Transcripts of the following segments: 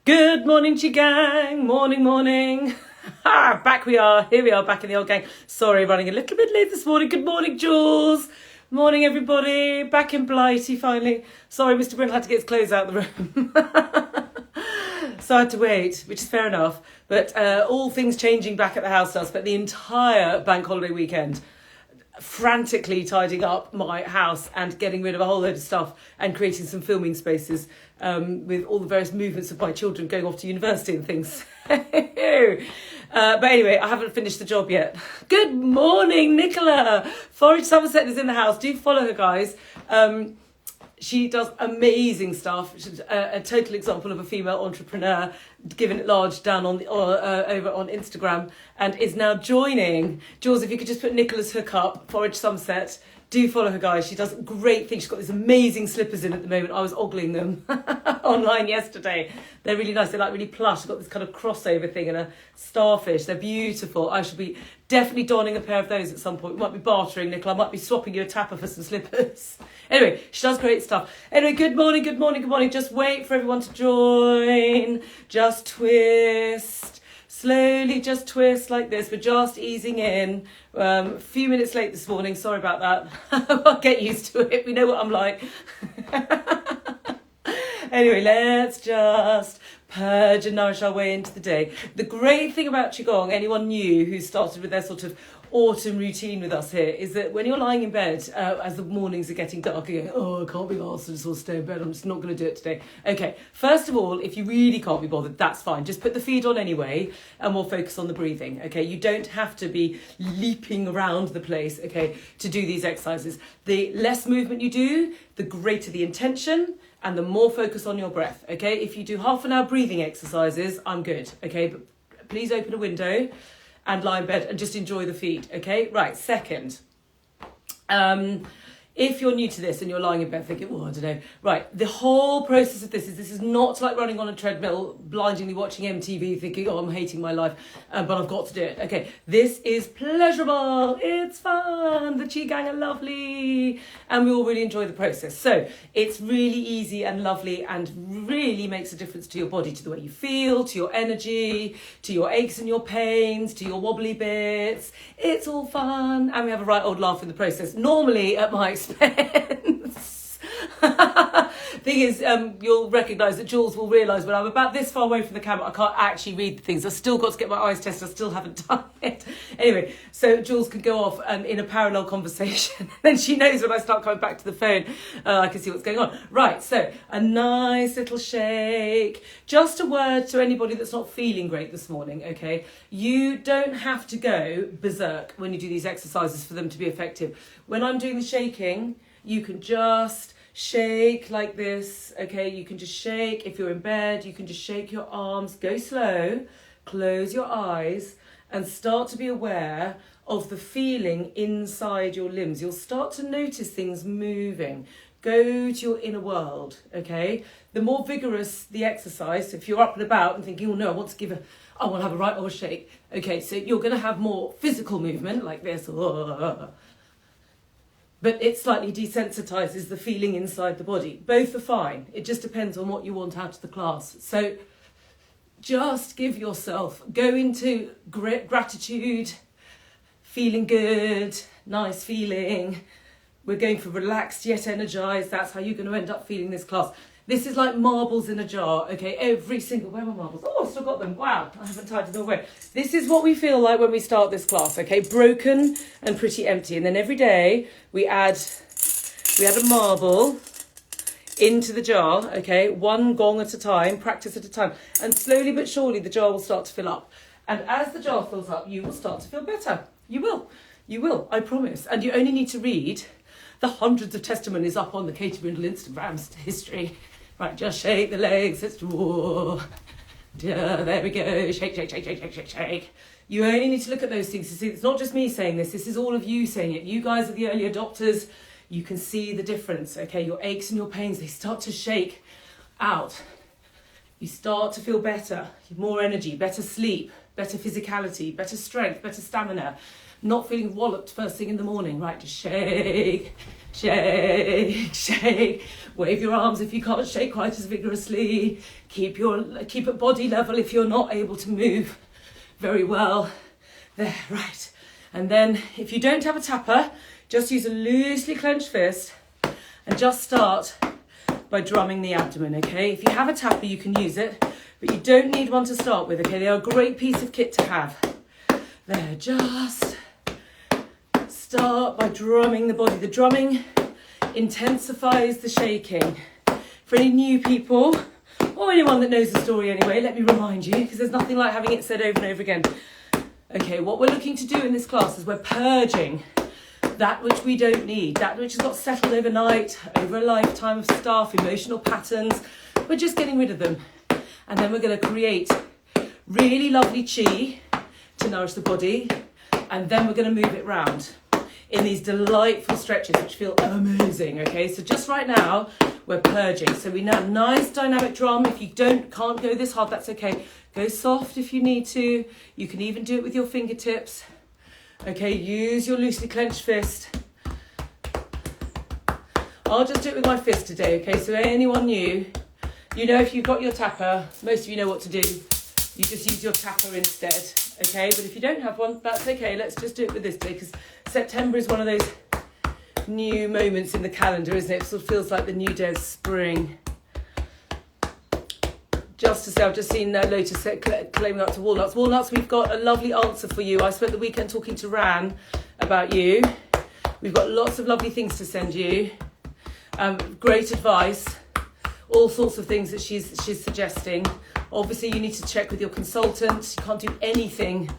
Good morning to you, gang. Morning. Back we are. Here we are, back in the old gang. Sorry, running a little bit late this morning. Good morning, Jules. Morning, everybody. Back in Blighty, finally. Sorry, Mr. Brindle had to get his clothes out of the room. So I had to wait, which is fair enough. But all things changing back at the house. I spent the entire bank holiday weekend frantically tidying up my house and getting rid of a whole load of stuff and creating some filming spaces with all the various movements of my children going off to university and things. But anyway, I haven't finished the job yet. Good morning, Nicola. Forage Somerset is in the house. Do follow her, guys. She does amazing stuff. She's a total example of a female entrepreneur, giving it large down on over on Instagram, and is now joining. Jules, if you could just put Nicola's hook up, Forage Sunset. Do follow her, guys. She does great things. She's got these amazing slippers in at the moment. I was ogling them online yesterday. They're really nice. They're like really plush. They've got this kind of crossover thing and a starfish. They're beautiful. I should be definitely donning a pair of those at some point. We might be bartering, Nicola. I might be swapping you a tapper for some slippers. Anyway, she does great stuff. Anyway, good morning. Just wait for everyone to join. Just twist. Slowly just twist like this. We're just easing in. A few minutes late this morning. Sorry about that. I'll get used to it. We know what I'm like. Anyway, let's just purge and nourish our way into the day. The great thing about Qigong, anyone new who started with their sort of autumn routine with us here, is that when you're lying in bed, as the mornings are getting darker, you go, I can't be arsed, I just want to stay in bed, I'm just not going to do it today. Okay, first of all, if you really can't be bothered, that's fine. Just put the feed on anyway, and we'll focus on the breathing, okay? You don't have to be leaping around the place, okay, to do these exercises. The less movement you do, the greater the intention, and the more focus on your breath, okay? If you do half an hour breathing exercises, I'm good, okay? But please open a window and lie in bed and just enjoy the feed, okay? Right, second, if you're new to this and you're lying in bed thinking, oh, I don't know. Right, the whole process of this is not like running on a treadmill, blindingly watching MTV thinking, oh, I'm hating my life, but I've got to do it. Okay, this is pleasurable, it's fun, the Qi Gang are lovely, and we all really enjoy the process. So it's really easy and lovely and really makes a difference to your body, to the way you feel, to your energy, to your aches and your pains, to your wobbly bits. It's all fun, and we have a right old laugh in the process, normally at my expense. Thing is, you'll recognise that Jules will realise when I'm about this far away from the camera, I can't actually read the things. I've still got to get my eyes tested. I still haven't done it. Anyway, so Jules can go off in a parallel conversation. Then she knows when I start coming back to the phone, I can see what's going on. Right, so a nice little shake. Just a word to anybody that's not feeling great this morning, okay? You don't have to go berserk when you do these exercises for them to be effective. When I'm doing the shaking, you can just shake like this, okay? You can just shake. If you're in bed, you can just shake your arms. Go slow, close your eyes, and start to be aware of the feeling inside your limbs. You'll start to notice things moving. Go to your inner world, okay? The more vigorous the exercise, if you're up and about and thinking, oh no, I want to have a right old shake. Okay, so you're going to have more physical movement like this. But it slightly desensitizes the feeling inside the body. Both are fine. It just depends on what you want out of the class. So just give yourself, go into gratitude, feeling good, nice feeling. We're going for relaxed yet energized. That's how you're going to end up feeling this class. This is like marbles in a jar, okay? Where are my marbles? Oh, I've still got them. Wow, I haven't tidied them away. This is what we feel like when we start this class, okay? Broken and pretty empty. And then every day we add a marble into the jar, okay? One gong at a time, practice at a time. And slowly but surely the jar will start to fill up. And as the jar fills up, you will start to feel better. You will, I promise. And you only need to read the hundreds of testimonies up on the Katie Brindle Instagram history. Right, just shake the legs, there we go, shake. You only need to look at those things to see it's not just me saying this is all of you saying it. You guys are the early adopters. You can see the difference, okay? Your aches and your pains, they start to shake out. You start to feel better, more energy, better sleep, better physicality, better strength, better stamina, not feeling walloped first thing in the morning, right? Just shake, shake, shake. Wave your arms if you can't shake quite as vigorously. Keep at body level if you're not able to move very well. There, right. And then if you don't have a tapper, just use a loosely clenched fist and just start by drumming the abdomen, okay? If you have a tapper, you can use it, but you don't need one to start with, okay? They are a great piece of kit to have. There, just start by drumming the body. The drumming intensifies the shaking. For any new people, or anyone that knows the story anyway, let me remind you, because there's nothing like having it said over and over again. Okay, what we're looking to do in this class is we're purging that which we don't need, that which has got settled overnight, over a lifetime of stuff, emotional patterns. We're just getting rid of them. And then we're going to create really lovely chi to nourish the body. And then we're going to move it round in these delightful stretches, which feel amazing. Okay, so just right now, we're purging. So we now have nice dynamic drum. If you can't go this hard, that's okay. Go soft if you need to. You can even do it with your fingertips. Okay, use your loosely clenched fist. I'll just do it with my fist today, okay? So anyone new, you know if you've got your tapper, most of you know what to do. You just use your tapper instead, okay? But if you don't have one, that's okay. Let's just do it with this day, because September is one of those new moments in the calendar, isn't it? It sort of feels like the new day of spring. Just to say, I've just seen Lotus claiming up to Walnuts. Walnuts, we've got a lovely answer for you. I spent the weekend talking to Ran about you. We've got lots of lovely things to send you. Great advice. All sorts of things that she's suggesting. Obviously, you need to check with your consultant. You can't do anything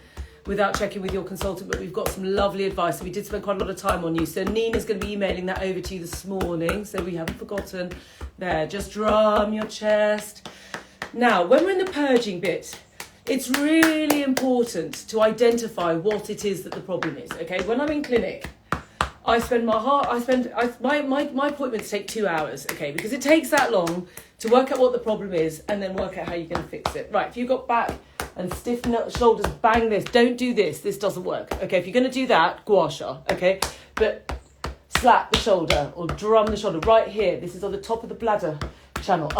without checking with your consultant, but we've got some lovely advice. So we did spend quite a lot of time on you. So Nina's going to be emailing that over to you this morning, so we haven't forgotten. There, just drum your chest. Now, when we're in the purging bit, it's really important to identify what it is that the problem is, okay? When I'm in clinic, my appointments take 2 hours, okay? Because it takes that long to work out what the problem is and then work out how you're going to fix it. Right, if you've got back and stiffen up the shoulders, bang this, don't do this, this doesn't work, okay? If you're going to do that, gua sha, okay? But slap the shoulder or drum the shoulder right here. This is on the top of the bladder channel.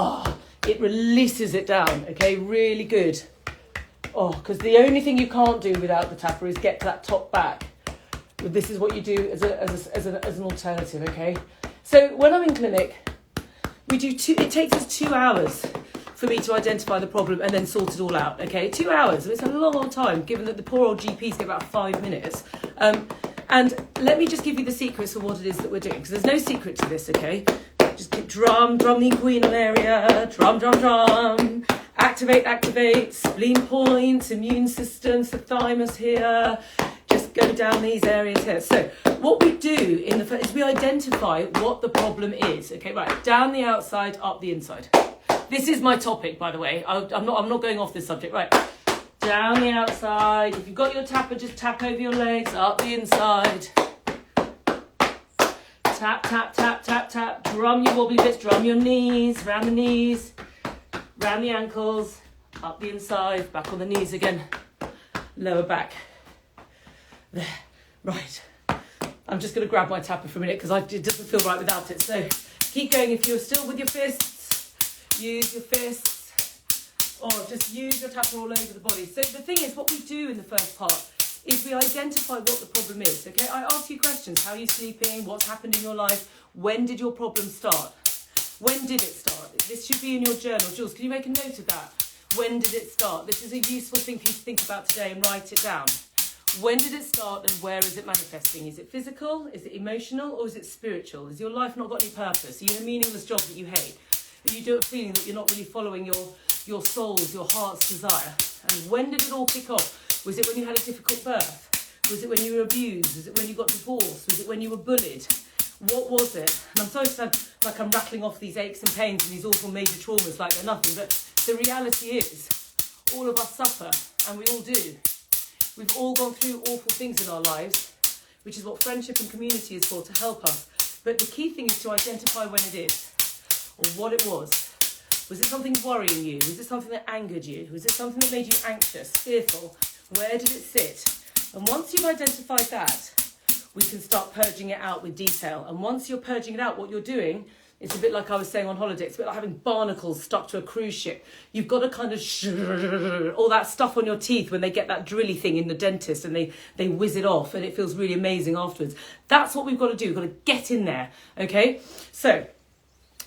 It releases it down, okay, really good. Because the only thing you can't do without the tapper is get that top back. This is what you do as an alternative, okay? So when I'm in clinic, it takes us 2 hours for me to identify the problem and then sort it all out, okay? 2 hours, it's a long time, given that the poor old GPs get about 5 minutes. And let me just give you the secrets for what it is that we're doing, because there's no secret to this, okay? Just keep drum the inguinal area, drum. Activate, spleen points, immune systems, the thymus here. Just go down these areas here. So what we do is we identify what the problem is. Okay, right, down the outside, up the inside. This is my topic, by the way. I'm not going off this subject. Right, down the outside. If you've got your tapper, just tap over your legs, up the inside. Tap. Drum your wobbly bits, drum your knees, round the ankles, up the inside, back on the knees again, lower back. There, right. I'm just going to grab my tapper for a minute because it doesn't feel right without it. So keep going. If you're still with your fists, use your fists, or just use your tapper all over the body. So the thing is, what we do in the first part is we identify what the problem is, okay? I ask you questions. How are you sleeping? What's happened in your life? When did your problem start? When did it start? This should be in your journal. Jules, can you make a note of that? When did it start? This is a useful thing for you to think about today and write it down. When did it start and where is it manifesting? Is it physical? Is it emotional? Or is it spiritual? Has your life not got any purpose? Are you in a meaningless job that you hate? Are you feeling that you're not really following your soul's, your heart's desire? And when did it all kick off? Was it when you had a difficult birth? Was it when you were abused? Was it when you got divorced? Was it when you were bullied? What was it? And I'm sorry to sound like I'm rattling off these aches and pains and these awful major traumas like they're nothing, but the reality is all of us suffer, and we all do. We've all gone through awful things in our lives, which is what friendship and community is for, to help us. But the key thing is to identify when it is, or what it was. Was it something worrying you? Was it something that angered you? Was it something that made you anxious, fearful? Where did it sit? And once you've identified that, we can start purging it out with detail. And once you're purging it out, what you're doing, it's a bit like I was saying on holiday, it's a bit like having barnacles stuck to a cruise ship. You've got to kind of all that stuff on your teeth when they get that drilly thing in the dentist and they whiz it off and it feels really amazing afterwards. That's what we've got to do. We've got to get in there, okay? So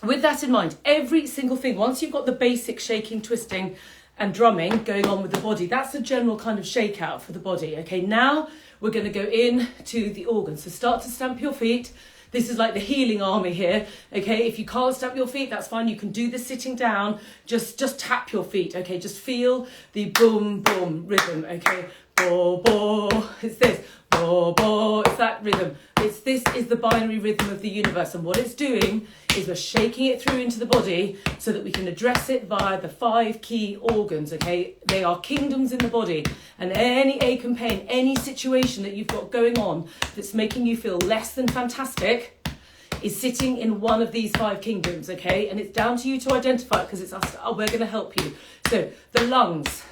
with that in mind, every single thing, once you've got the basic shaking, twisting and drumming going on with the body, that's a general kind of shakeout for the body, okay? Now we're going to go in to the organs. So start to stamp your feet. This is like the healing army here, okay? If you can't stamp your feet, that's fine. You can do this sitting down. Just tap your feet, okay? Just feel the boom, boom rhythm, okay? Bo, bo, it's this. Bo, bo, it's that rhythm. This is the binary rhythm of the universe. And what it's doing is we're shaking it through into the body so that we can address it via the 5 key organs, okay? They are kingdoms in the body. And any ache and pain, any situation that you've got going on that's making you feel less than fantastic is sitting in one of these 5 kingdoms, okay? And it's down to you to identify it because it's us. Oh, we're going to help you. So the lungs.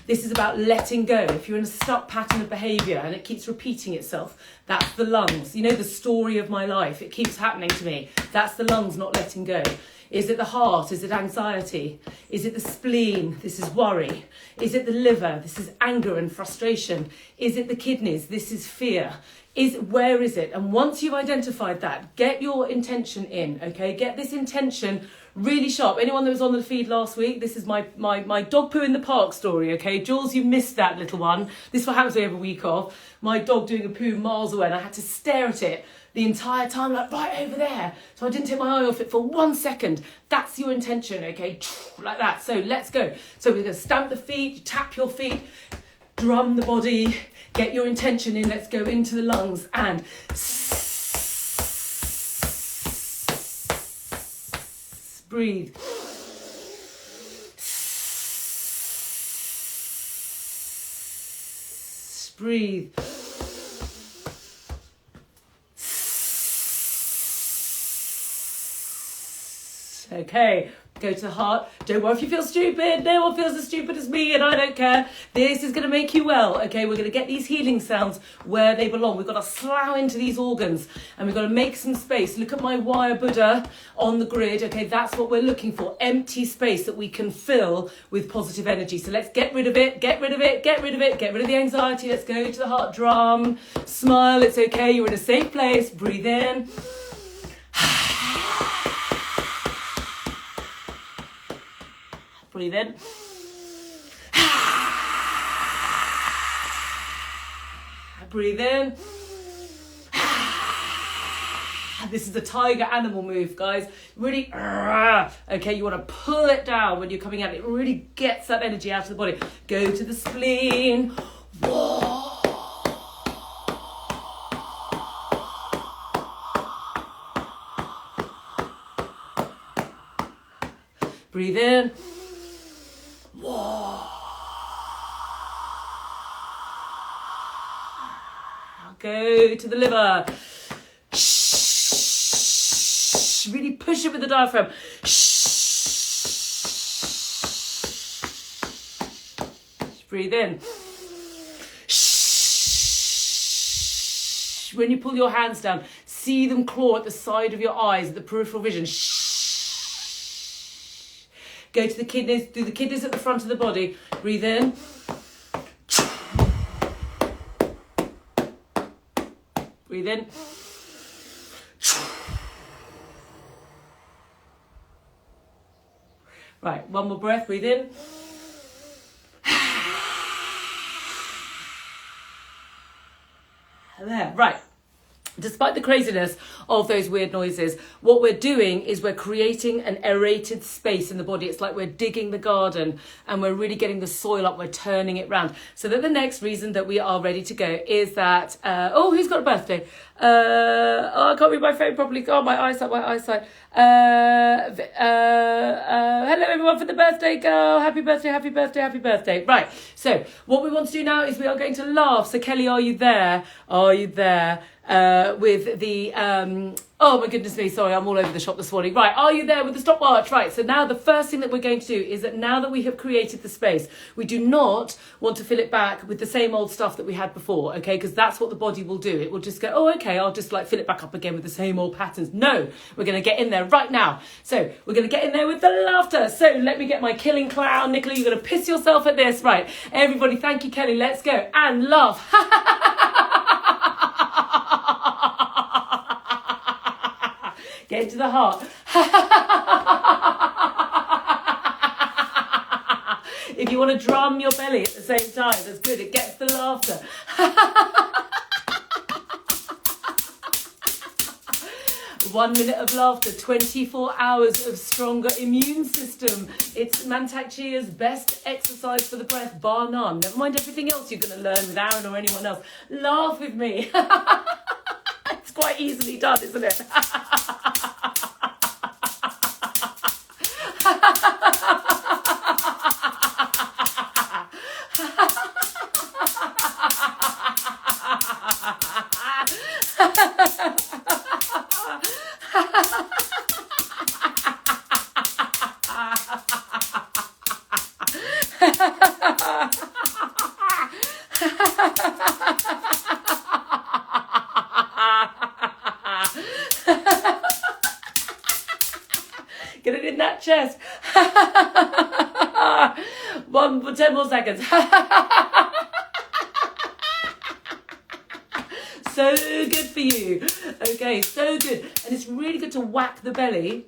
This is about letting go. If you're in a stuck pattern of behaviour and it keeps repeating itself, that's the lungs. You know, the story of my life, it keeps happening to me. That's the lungs not letting go. Is it the heart? Is it anxiety? Is it the spleen? This is worry. Is it the liver? This is anger and frustration. Is it the kidneys? This is fear. Where is it? And once you've identified that, get your intention in, okay? Get this intention really sharp. Anyone that was on the feed last week, this is my dog poo in the park story, okay? Jules, you missed that little one. This is what happens when you have a week off. My dog doing a poo miles away and I had to stare at it the entire time, like right over there. So I didn't take my eye off it for 1 second. That's your intention, okay? Like that. So let's go. So we're going to stamp the feet, tap your feet, drum the body, get your intention in. Let's go into the lungs and breathe. Breathe. Okay, go to the heart. Don't worry if you feel stupid. No one feels as stupid as me and I don't care. This is going to make you well, okay? We're going to get these healing sounds where they belong. We've got to slough into these organs and we've got to make some space. Look at my wire Buddha on the grid, okay? That's what we're looking for. Empty space that we can fill with positive energy. So let's get rid of it, get rid of it, get rid of it, get rid of the anxiety. Let's go to the heart drum. Smile, it's okay. You're in a safe place. Breathe in. Breathe in. Breathe in. This is the tiger animal move, guys. Really, okay, you want to pull it down when you're coming out. It really gets that energy out of the body. Go to the spleen. Whoa. Breathe in. Whoa. Go to the liver. Shh. Really push it with the diaphragm. Shh. Breathe in. Shh. When you pull your hands down, see them claw at the side of your eyes, at the peripheral vision. Shh. Go to the kidneys, do the kidneys at the front of the body. Breathe in. Breathe in. Right, one more breath, breathe in. There, right. Despite the craziness of those weird noises, what we're doing is we're creating an aerated space in the body. It's like we're digging the garden and we're really getting the soil up, we're turning it round. So that the next reason that we are ready to go is that, who's got a birthday? I can't read my phone properly. Oh, my eyesight. Hello everyone for the birthday girl. Happy birthday, happy birthday, happy birthday. Right, so what we want to do now is we are going to laugh. So Kelly, are you there? Are you there? with the, oh my goodness me, sorry, I'm all over the shop this morning. Right, are you there with the stopwatch? Right, so now the first thing that we're going to do is that now that we have created the space, we do not want to fill it back with the same old stuff that we had before, okay? Because that's what the body will do. It will just go, oh, okay, I'll just like fill it back up again with the same old patterns. No, we're going to get in there right now. So we're going to get in there with the laughter. So let me get my killing clown. Nicola, you're going to piss yourself at this. Right, everybody, thank you, Kelly. Let's go and laugh. Get into the heart. If you want to drum your belly at the same time, that's good. It gets the laughter. 1 minute of laughter, 24 hours of stronger immune system. It's Mantak Chia's best exercise for the breath, bar none. Never mind everything else you're going to learn with Aaron or anyone else. Laugh with me. It's quite easily done, isn't it? Get it in that chest. 10 more seconds. So good for you. Okay, so good. And it's really good to whack the belly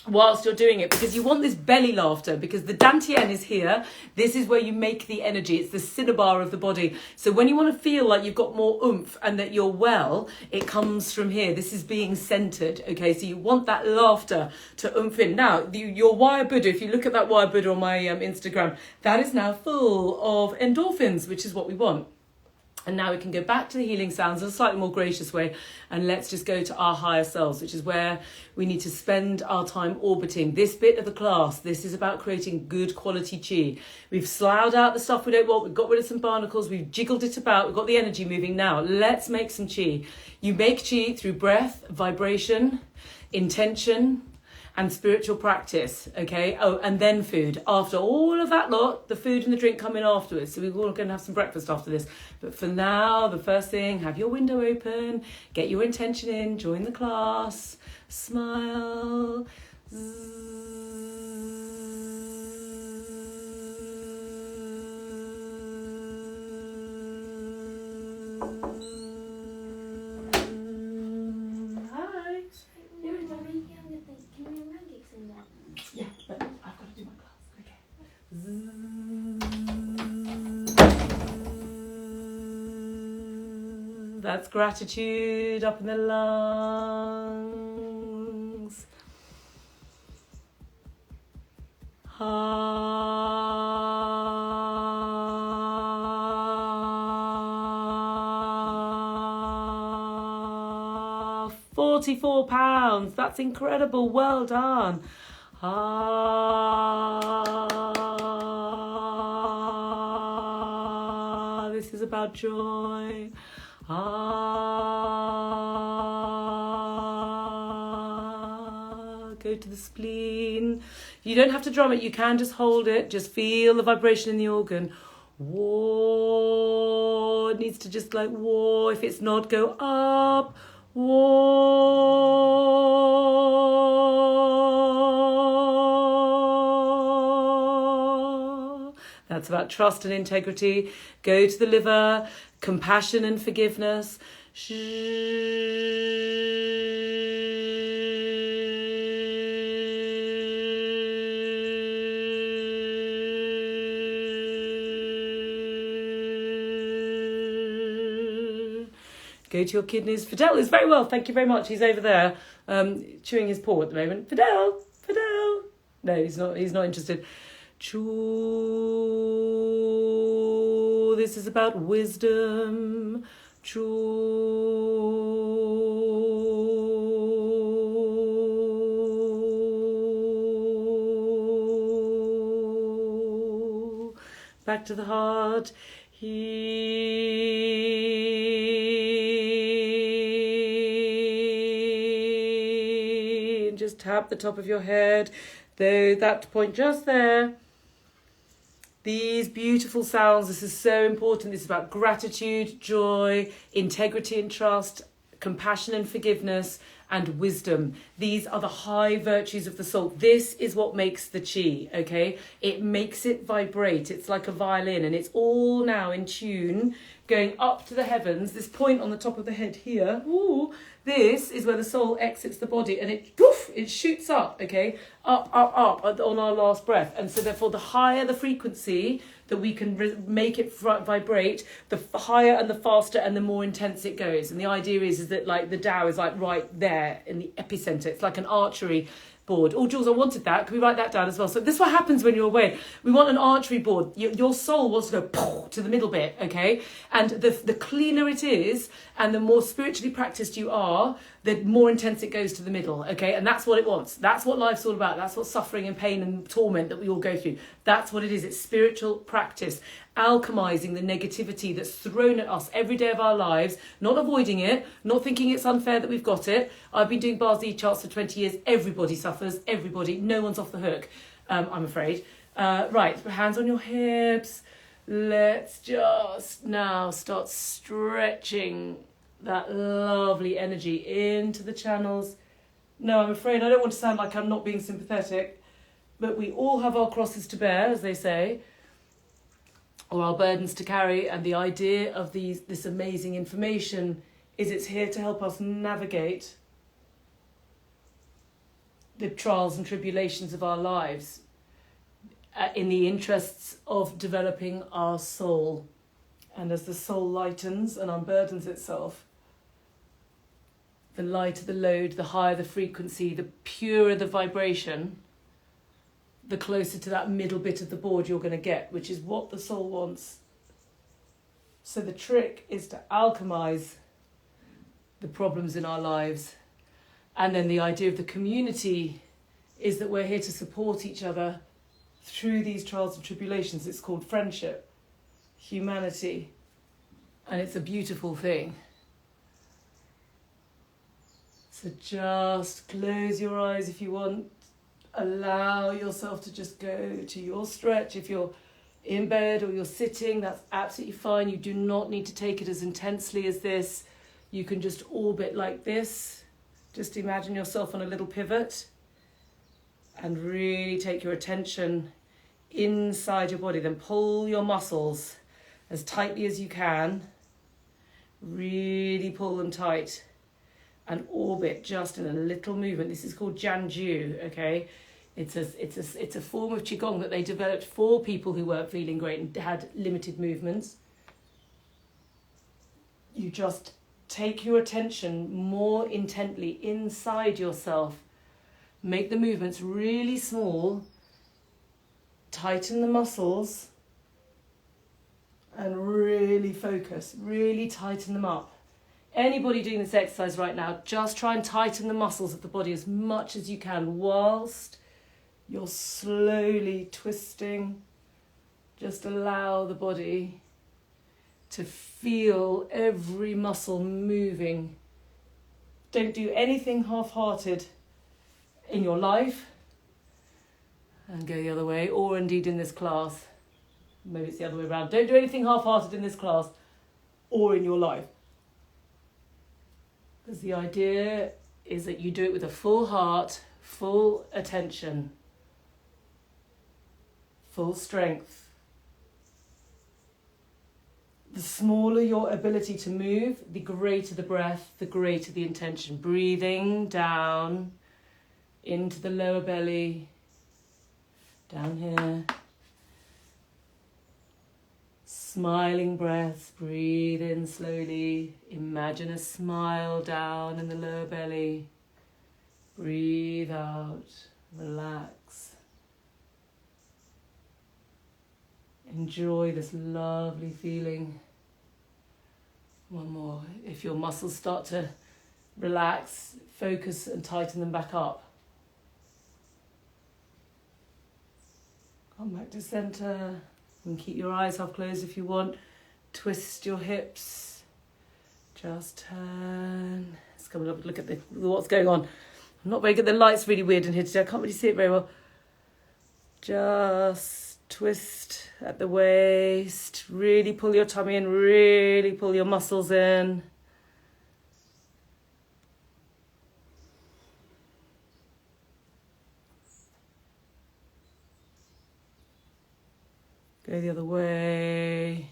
whilst you're doing it, because you want this belly laughter, because the dantian is here. This is where you make the energy. It's the cinnabar of the body. So when you want to feel like you've got more oomph and that you're well, it comes from here. This is being centered. Okay, so you want that laughter to oomph in. Now, your wire Buddha, if you look at that wire Buddha on my Instagram, that is now full of endorphins, which is what we want. And now we can go back to the healing sounds in a slightly more gracious way, and let's just go to our higher selves, which is where we need to spend our time orbiting. This bit of the class, this is about creating good quality chi. We've sloughed out the stuff we don't want, we've got rid of some barnacles, we've jiggled it about, we've got the energy moving now. Let's make some chi. You make chi through breath, vibration, intention, and spiritual practice, okay? Oh, and then food. After all of that lot, the food and the drink come in afterwards. So we're all going to have some breakfast after this. But for now, the first thing, have your window open, get your intention in, join the class, smile. Yeah, but I've got to do my class. Okay. That's gratitude up in the lungs. Ah, 44 pounds. That's incredible. Well done. Ah, this is about joy. Ah, go to the spleen. You don't have to drum it, you can just hold it. Just feel the vibration in the organ. Whoa, it needs to just like whoa. If it's not, go up. Whoa. That's about trust and integrity. Go to the liver, compassion and forgiveness. Go to your kidneys. Fidel is very well, thank you very much. He's over there chewing his paw at the moment. Fidel. No, he's not interested. Chew. This is about wisdom. Chew. Back to the heart. Heal. tap the top of your head, though that point just there. These beautiful sounds, this is so important. This is about gratitude, joy, integrity and trust, compassion and forgiveness, and wisdom. These are the high virtues of the soul. This is what makes the chi, okay? It makes it vibrate. It's like a violin, and it's all now in tune, going up to the heavens. This point on the top of the head here, ooh, this is where the soul exits the body, and it shoots up, okay? Up on our last breath. And so therefore the higher the frequency that we can make it vibrate, the higher and the faster and the more intense it goes. And the idea is that like the Tao is like right there in the epicenter. It's like an archery board. Oh, Jules, I wanted that. Can we write that down as well? So this is what happens when you're away. We want an archery board. Your soul wants to go to the middle bit, okay? And the cleaner it is and the more spiritually practiced you are, the more intense it goes to the middle, okay? And that's what it wants. That's what life's all about. That's what suffering and pain and torment that we all go through. That's what it is. It's spiritual practice, alchemizing the negativity that's thrown at us every day of our lives, not avoiding it, not thinking it's unfair that we've got it. I've been doing Bars E charts for 20 years. Everybody suffers, everybody. No one's off the hook, I'm afraid. Right, hands on your hips. Let's just now start stretching that lovely energy into the channels. No, I'm afraid I don't want to sound like I'm not being sympathetic, but we all have our crosses to bear, as they say, or our burdens to carry, and the idea of this amazing information is it's here to help us navigate the trials and tribulations of our lives in the interests of developing our soul. And as the soul lightens and unburdens itself, the lighter the load, the higher the frequency, the purer the vibration, the closer to that middle bit of the board you're going to get, which is what the soul wants. So the trick is to alchemize the problems in our lives. And then the idea of the community is that we're here to support each other through these trials and tribulations. It's called friendship, humanity, and it's a beautiful thing. So just close your eyes if you want. Allow yourself to just go to your stretch. If you're in bed or you're sitting, that's absolutely fine. You do not need to take it as intensely as this. You can just orbit like this. Just imagine yourself on a little pivot and really take your attention inside your body. Then pull your muscles as tightly as you can. Really pull them tight and orbit just in a little movement. This is called Jianju, okay? It's a form of Qigong that they developed for people who weren't feeling great and had limited movements. You just take your attention more intently inside yourself. Make the movements really small. Tighten the muscles. And really focus. Really tighten them up. Anybody doing this exercise right now, just try and tighten the muscles of the body as much as you can whilst you're slowly twisting. Just allow the body to feel every muscle moving. Don't do anything half-hearted in your life. And go the other way, or indeed in this class. Maybe it's the other way around. Don't do anything half-hearted in this class or in your life. Because the idea is that you do it with a full heart, full attention, full strength. The smaller your ability to move, the greater the breath, the greater the intention. Breathing down into the lower belly, down here. Smiling breaths, breathe in slowly. Imagine a smile down in the lower belly. Breathe out, relax. Enjoy this lovely feeling. One more. If your muscles start to relax, focus and tighten them back up. Come back to center. And keep your eyes half closed if you want. Twist your hips. Just turn. Let's come and look at what's going on. I'm not very good. The light's really weird in here today. I can't really see it very well. Just twist at the waist. Really pull your tummy in. Really pull your muscles in. Go the other way.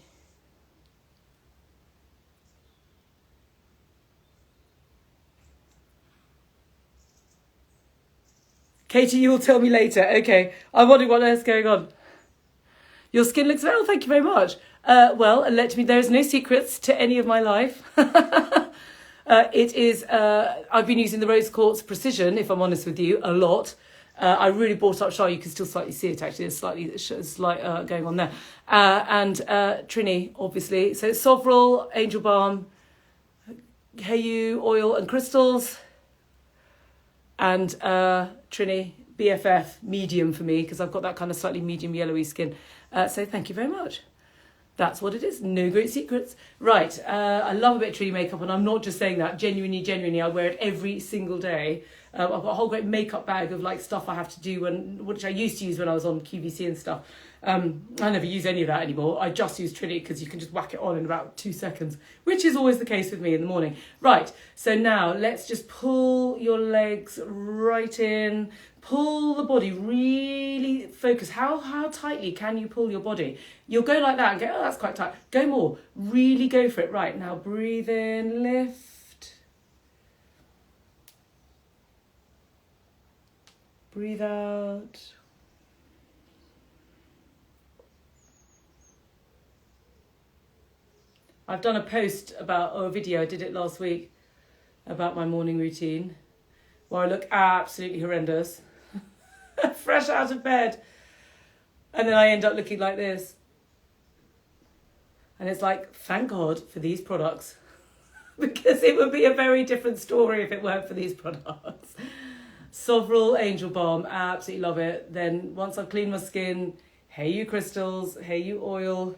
Katie, you will tell me later. Okay, I'm wondering what else is going on. Your skin looks well, thank you very much. Well, there is no secrets to any of my life. I've been using the Rose Quartz Precision, if I'm honest with you, a lot. I really brought up Shah. You can still slightly see it, actually. There's slight going on there. And Trini, obviously. So Sovril, Angel Balm, Heyu, oil and crystals. And Trini, BFF, medium for me, because I've got that kind of slightly medium yellowy skin. So thank you very much. That's what it is. No great secrets. Right. I love a bit of Trini makeup, and I'm not just saying that. Genuinely, I wear it every single day. I've got a whole great makeup bag of like stuff I have to do, which I used to use when I was on QVC and stuff. I never use any of that anymore. I just use Trini because you can just whack it on in about 2 seconds, which is always the case with me in the morning. Right, so now let's just pull your legs right in. Pull the body, really focus. How tightly can you pull your body? You'll go like that and go, oh, that's quite tight. Go more. Really go for it. Right, now breathe in, lift. Breathe out. I've done a post a video, I did it last week, about my morning routine, where I look absolutely horrendous, fresh out of bed, and then I end up looking like this. And it's like, thank God for these products, because it would be a very different story if it weren't for these products. Sovril Angel Balm, absolutely love it. Then once I've cleaned my skin, Heyu crystals, Heyu oil,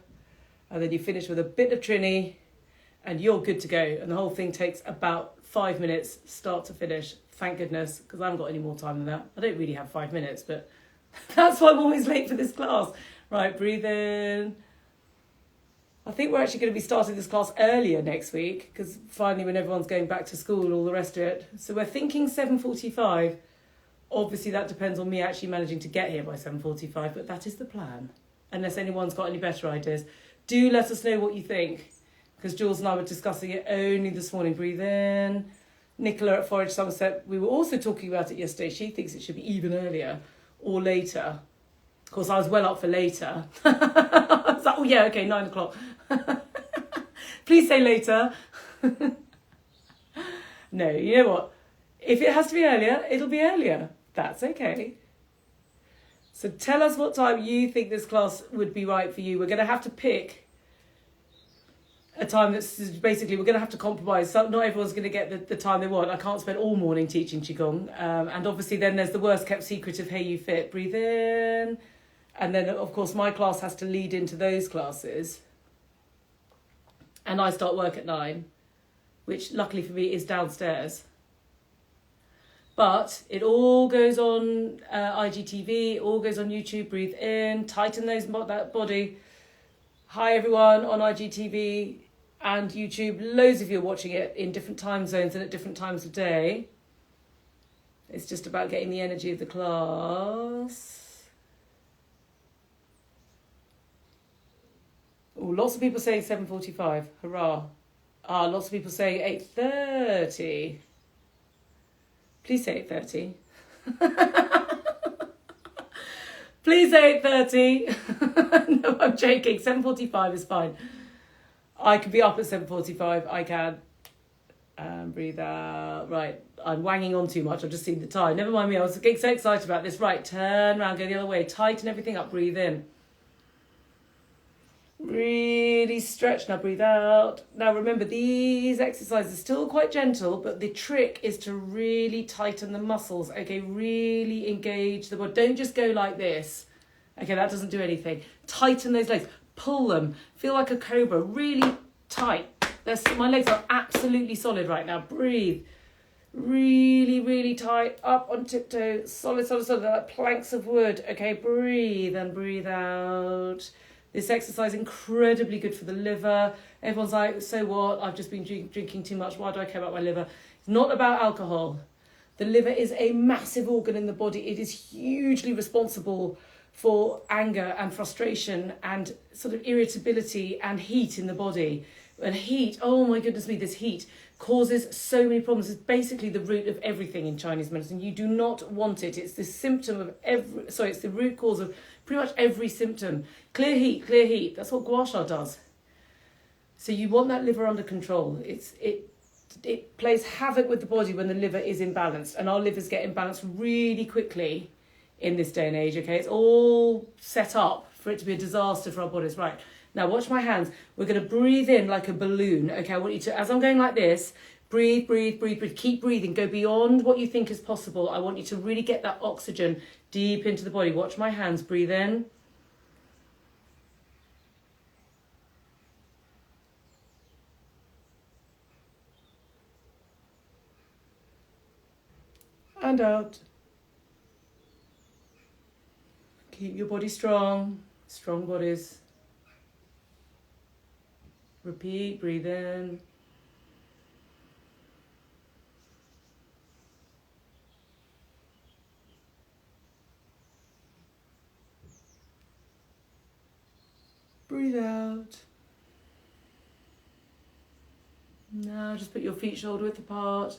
and then you finish with a bit of Trini, and you're good to go. And the whole thing takes about 5 minutes, start to finish. Thank goodness, because I haven't got any more time than that. I don't really have 5 minutes, but that's why I'm always late for this class. Right, breathe in. I think we're actually going to be starting this class earlier next week, because finally when everyone's going back to school and all the rest of it. So we're thinking 7:45. Obviously that depends on me actually managing to get here by 7:45, but that is the plan. Unless anyone's got any better ideas. Do let us know what you think, because Jules and I were discussing it only this morning. Breathe in. Nicola at Forage Somerset, we were also talking about it yesterday. She thinks it should be even earlier or later. Of course, I was well up for later. I was like, oh yeah, okay, 9 o'clock. Please say later. No, you know what? If it has to be earlier, it'll be earlier. That's okay. So tell us what time you think this class would be right for you. We're going to have to pick a time that's basically, we're going to have to compromise. So not everyone's going to get the time they want. I can't spend all morning teaching Qigong. And obviously then there's the worst kept secret of Heyu Fit. Breathe in. And then, of course, my class has to lead into those classes. And I start work at 9, which luckily for me is downstairs. But it all goes on IGTV, it all goes on YouTube. Breathe in, tighten that body. Hi everyone on IGTV and YouTube. Loads of you are watching it in different time zones and at different times of day. It's just about getting the energy of the class. Oh, lots of people saying 7:45. Hurrah. Lots of people saying 8:30. Please say 8:30. Please say 8:30. No, I'm joking. 7:45 is fine. I can be up at 7:45. I can. Breathe out. Right. I'm wanging on too much. I've just seen the time. Never mind me. I was getting so excited about this. Right. Turn around. Go the other way. Tighten everything up. Breathe in. Really stretch. Now breathe out. Now remember, these exercises are still quite gentle, but the trick is to really tighten the muscles. Okay, really engage the body. Don't just go like this. Okay, that doesn't do anything. Tighten those legs. Pull them. Feel like a cobra. Really tight. My legs are absolutely solid right now. Breathe. Really, really tight, up on tiptoe, solid, solid, solid, like planks of wood. Okay, breathe and breathe out. This exercise is incredibly good for the liver. Everyone's like, so what? I've just been drinking too much. Why do I care about my liver? It's not about alcohol. The liver is a massive organ in the body. It is hugely responsible for anger and frustration and sort of irritability and heat in the body. And heat, oh my goodness me, this heat causes so many problems. It's basically the root of everything in Chinese medicine. You do not want it. It's the symptom of it's the root cause of pretty much every symptom. Clear heat, clear heat. That's what gua sha does. So you want that liver under control. It plays havoc with the body when the liver is imbalanced, and our livers get imbalanced really quickly in this day and age, okay? It's all set up for it to be a disaster for our bodies. Right, now watch my hands. We're going to breathe in like a balloon, okay? I want you to, as I'm going like this, breathe, breathe, breathe, breathe. Keep breathing. Go beyond what you think is possible. I want you to really get that oxygen deep into the body. Watch my hands. Breathe in. And out. Keep your body strong. Strong bodies. Repeat, breathe in. Breathe out. Now just put your feet shoulder width apart.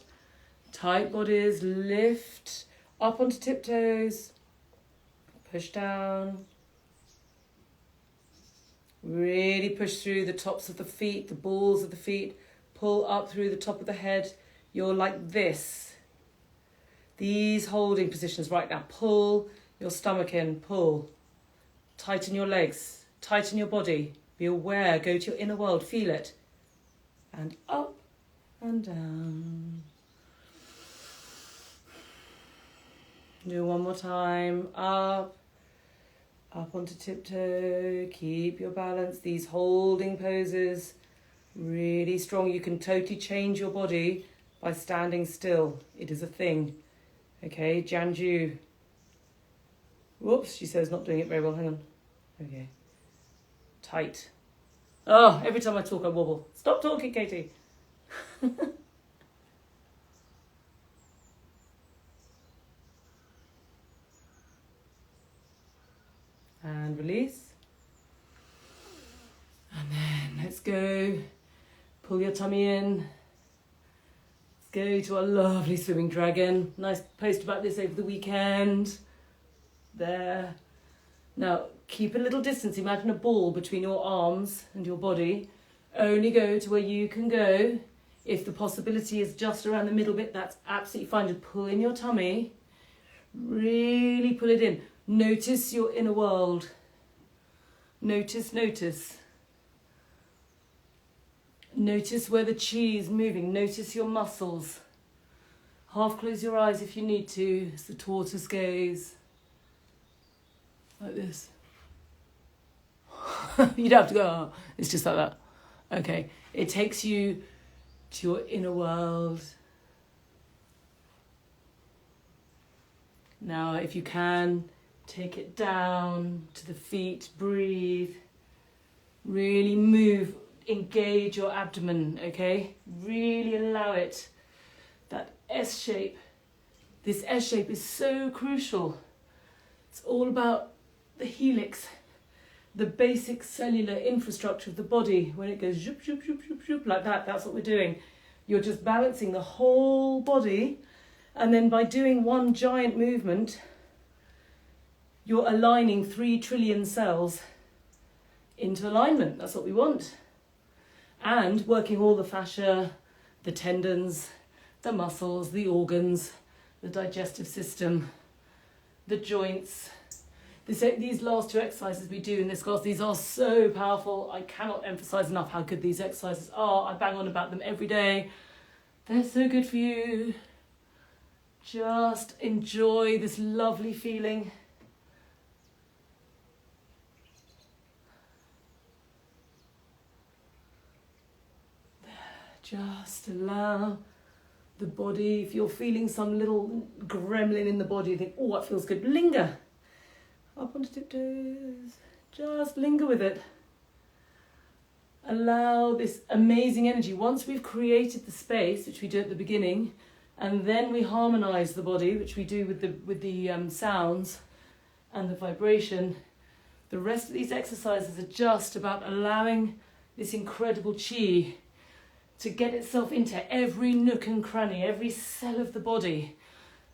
Tight bodies, lift up onto tiptoes. Push down. Really push through the tops of the feet, the balls of the feet. Pull up through the top of the head. You're like this. These holding positions right now. Pull your stomach in, pull. Tighten your legs, tighten your body. Be aware, go to your inner world, feel it. And up and down. Do one more time. Up onto tiptoe. Keep your balance. These holding poses, really strong. You can totally change your body by standing still. It is a thing. Okay, Janju. Whoops, she says not doing it very well. Hang on. Okay. Tight. Oh, every time I talk, I wobble. Stop talking, Katie. And release. And then let's go. Pull your tummy in. Let's go to our lovely swimming dragon. Nice post about this over the weekend. There. Now, keep a little distance. Imagine a ball between your arms and your body. Only go to where you can go. If the possibility is just around the middle bit, that's absolutely fine. Just pull in your tummy. Really pull it in. Notice your inner world. Notice, notice. Notice where the chi is moving. Notice your muscles. Half close your eyes if you need to. It's the tortoise gaze. Like this. You don't have to go, oh. It's just like that. Okay. It takes you to your inner world. Now, if you can, take it down to the feet, breathe. Really move, engage your abdomen, okay? Really allow it. That S shape. This S shape is so crucial. It's all about the helix, the basic cellular infrastructure of the body. When it goes zoop, zoop, zoop, zoop, zoop, like that, that's what we're doing. You're just balancing the whole body, and then by doing one giant movement, you're aligning 3 trillion cells into alignment. That's what we want. And working all the fascia, the tendons, the muscles, the organs, the digestive system, the joints. These last 2 exercises we do in this class, these are so powerful. I cannot emphasize enough how good these exercises are. I bang on about them every day. They're so good for you. Just enjoy this lovely feeling. Just allow the body. If you're feeling some little gremlin in the body, you think, oh, that feels good. Linger. Up onto tiptoes. Just linger with it. Allow this amazing energy. Once we've created the space, which we do at the beginning, and then we harmonise the body, which we do with the sounds and the vibration, the rest of these exercises are just about allowing this incredible chi to get itself into every nook and cranny, every cell of the body.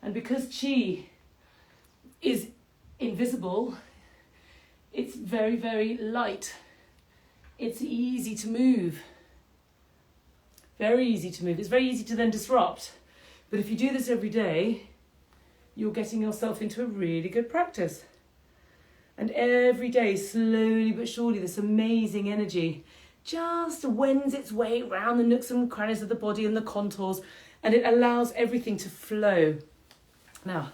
And because chi is invisible, it's very, very light. It's easy to move. Very easy to move. It's very easy to then disrupt. But if you do this every day, you're getting yourself into a really good practice. And every day, slowly but surely, this amazing energy just wends its way around the nooks and crannies of the body and the contours, and it allows everything to flow. Now,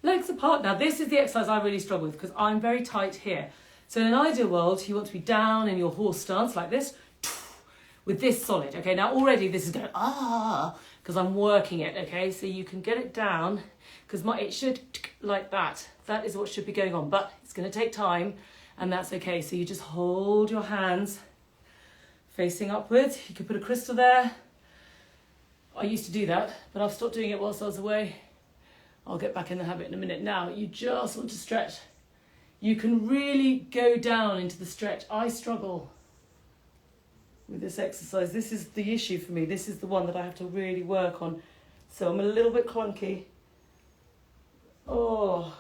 legs apart. Now, this is the exercise I really struggle with because I'm very tight here. So in an ideal world, you want to be down in your horse stance like this, with this solid. Okay, now already this is going, because I'm working it, okay? So you can get it down, because it should, like that. That is what should be going on, but it's going to take time, and that's okay. So you just hold your hands facing upwards. You can put a crystal there. I used to do that, but I've stopped doing it whilst I was away. I'll get back in the habit in a minute. Now, you just want to stretch. You can really go down into the stretch. I struggle with this exercise. This is the issue for me. This is the one that I have to really work on. So I'm a little bit clunky. Oh,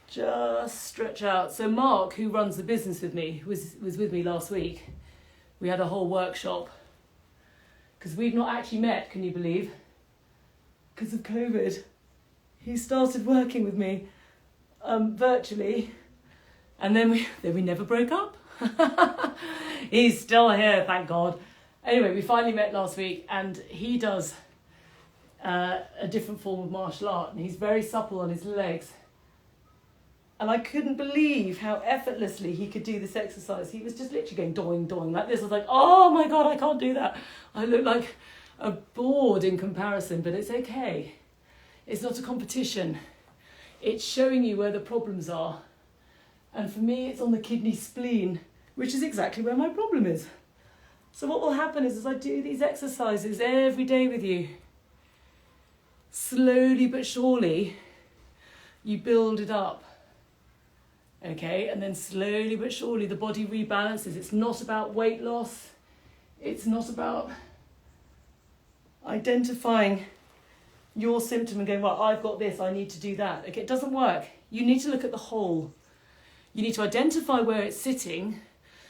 just stretch out. So Mark, who runs the business with me, was with me last week. We had a whole workshop because we've not actually met, can you believe? Because of COVID. He started working with me virtually, and then we never broke up. He's still here, thank God. Anyway, we finally met last week, and he does a different form of martial art, and he's very supple on his legs. And I couldn't believe how effortlessly he could do this exercise. He was just literally going doing, doing like this. I was like, oh my God, I can't do that. I look like a board in comparison, but it's okay. It's not a competition. It's showing you where the problems are. And for me, it's on the kidney spleen, which is exactly where my problem is. So what will happen is, as I do these exercises every day with you, slowly but surely, you build it up. Okay, and then slowly but surely the body rebalances. It's not about weight loss. It's not about identifying your symptom and going, well, I've got this, I need to do that. Okay, it doesn't work. You need to look at the whole. You need to identify where it's sitting.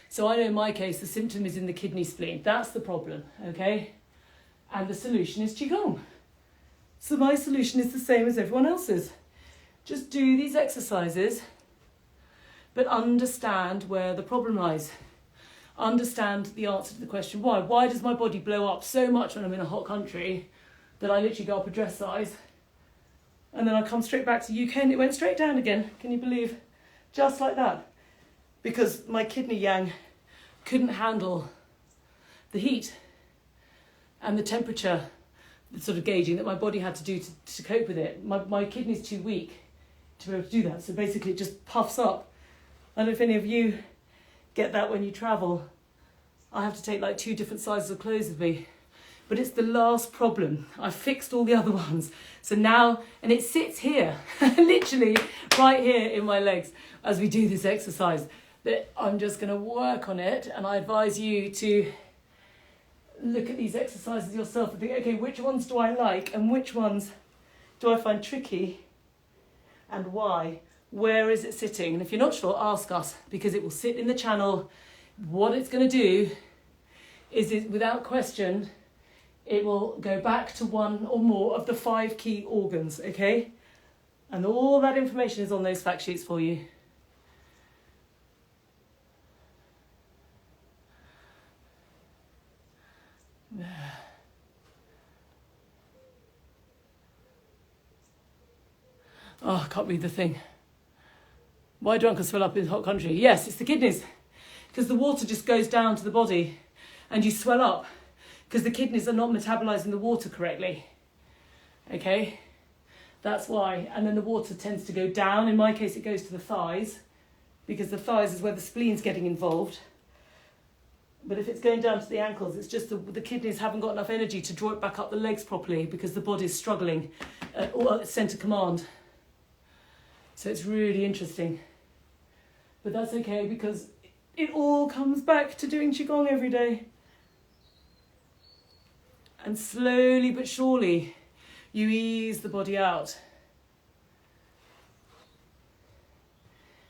So I know in my case, the symptom is in the kidney spleen. That's the problem, okay? And the solution is Qigong. So my solution is the same as everyone else's. Just do these exercises, but understand where the problem lies. Understand the answer to the question, why? Why does my body blow up so much when I'm in a hot country that I literally go up a dress size? And then I come straight back to UK and it went straight down again. Can you believe? Just like that. Because my kidney yang couldn't handle the heat and the temperature, the sort of gauging that my body had to do to cope with it. My kidney's too weak to be able to do that. So basically it just puffs up. I don't know if any of you get that when you travel. I have to take like 2 different sizes of clothes with me. But it's the last problem. I fixed all the other ones. So now, and it sits here, literally right here in my legs as we do this exercise. That I'm just going to work on it, and I advise you to look at these exercises yourself and think, okay, which ones do I like and which ones do I find tricky and why? Where is it sitting? And if you're not sure, ask us, because it will sit in the channel. What it's going to do is without question, it will go back to 1 or more of the 5 key organs, okay? And all that information is on those fact sheets for you. Oh, I can't read the thing. Why do uncles swell up in hot country? Yes, it's the kidneys. Because the water just goes down to the body and you swell up. because the kidneys are not metabolizing the water correctly. Okay, that's why. And then the water tends to go down. In my case, it goes to the thighs, because the thighs is where the spleen's getting involved. But if it's going down to the ankles, it's just the kidneys haven't got enough energy to draw it back up the legs properly, because the body's struggling at centre command. So it's really interesting. But that's okay, because it all comes back to doing Qigong every day. And slowly but surely, you ease the body out.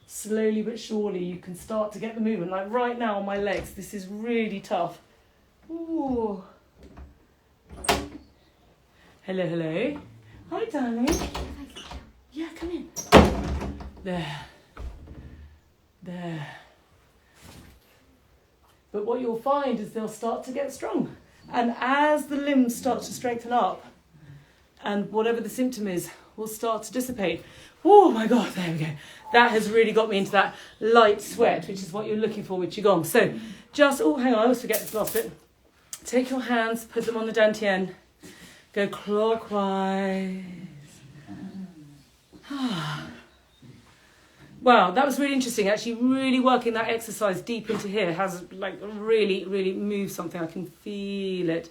Slowly but surely, you can start to get the movement. Like right now on my legs, this is really tough. Ooh. Hello, hello. Hi, darling. Yeah, come in. There. There. But what you'll find is they'll start to get strong. And as the limbs start to strengthen up, and whatever the symptom is will start to dissipate. Oh my God, there we go. That has really got me into that light sweat, which is what you're looking for with Qigong. So just, oh, hang on, I always forget this last bit. Take your hands, put them on the dantian. Go clockwise. Wow, that was really interesting. Actually, really working that exercise deep into here has like really, really moved something. I can feel it.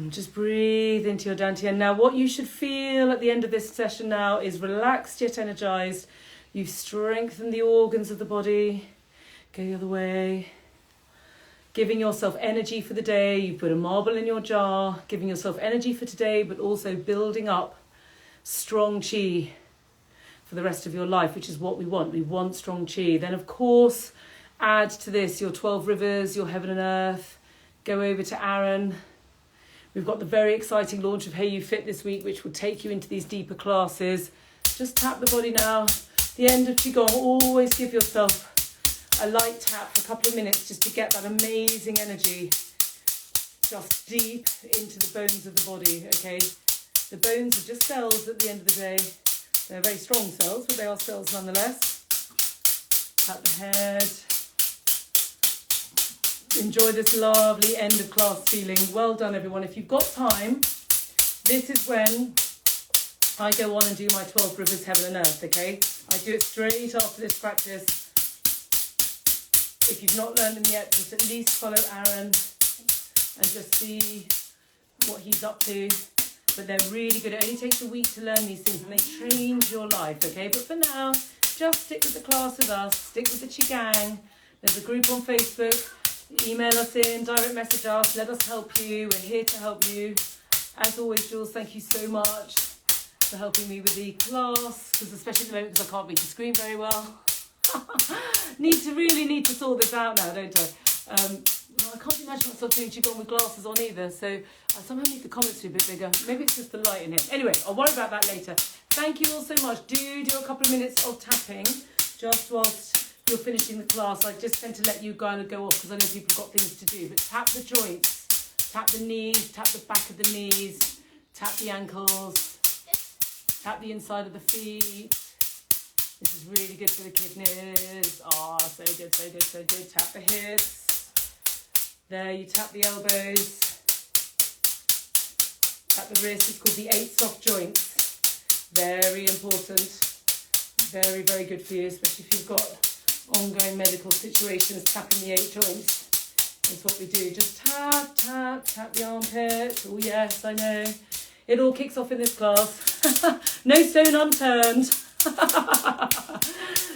Just breathe into your dantian. Now, what you should feel at the end of this session now is relaxed yet energized. You've strengthened the organs of the body. Go the other way. Giving yourself energy for the day. You put a marble in your jar. Giving yourself energy for today, but also building up strong chi for the rest of your life, which is what we want. We want strong chi. Then, of course, add to this your 12 rivers, your heaven and earth. Go over to Aaron. We've got the very exciting launch of Hey You Fit this week, which will take you into these deeper classes. Just tap the body now. The end of Qigong, always give yourself a light tap for a couple of minutes just to get that amazing energy just deep into the bones of the body, okay? The bones are just cells at the end of the day. They're very strong cells, but they are cells nonetheless. Tap the head. Enjoy this lovely end of class feeling. Well done, everyone. If you've got time, this is when I go on and do my 12 rivers, heaven and earth, okay? I do it straight after this practice. If you've not learned them yet, just at least follow Aaron and just see what he's up to. But they're really good. It only takes a week to learn these things and they change your life, okay? But for now, just stick with the class with us. Stick with the Qigong. There's a group on Facebook. Email us in, direct message us, let us help you. We're here to help you. As always, Jules, thank you so much for helping me with the class, because especially at the moment, because I can't read the screen very well. really need to sort this out now, don't I? Well, I can't imagine myself doing Qigong with glasses on either, so I somehow need the comments to be a bit bigger. Maybe it's just the light in here. Anyway, I'll worry about that later. Thank you all so much. Do a couple of minutes of tapping just whilst you're finishing the class. I just tend to let you kind of go off because I know people have got things to do. But tap the joints, tap the knees, tap the back of the knees, tap the ankles, tap the inside of the feet. This is really good for the kidneys. Oh, so good, so good, so good. Tap the hips. There, you tap the elbows. Tap the wrists. It's called the 8 soft joints. Very important. Very, very good for you, especially if you've got ongoing medical situations. Tapping the 8 joints is what we do. Just tap, tap, tap the armpit. Oh yes, I know. It all kicks off in this class. No stone unturned.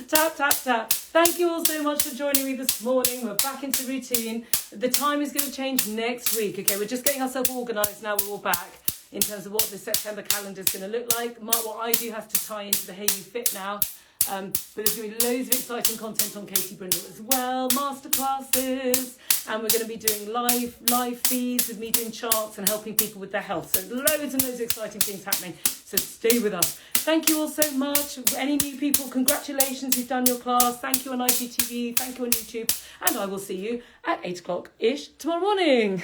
Tap, tap, tap. Thank you all so much for joining me this morning. We're back into routine. The time is going to change next week. Okay, we're just getting ourselves organised now. We're all back in terms of what the September calendar is going to look like. What I do has to tie into the Hey You Fit now. But there's going to be loads of exciting content on Katie Brindle as well, masterclasses, and we're going to be doing live feeds with me doing charts and helping people with their health. So loads and loads of exciting things happening. So stay with us. Thank you all so much. Any new people, congratulations, you've done your class. Thank you on IGTV, thank you on YouTube, and I will see you at 8 o'clock-ish tomorrow morning.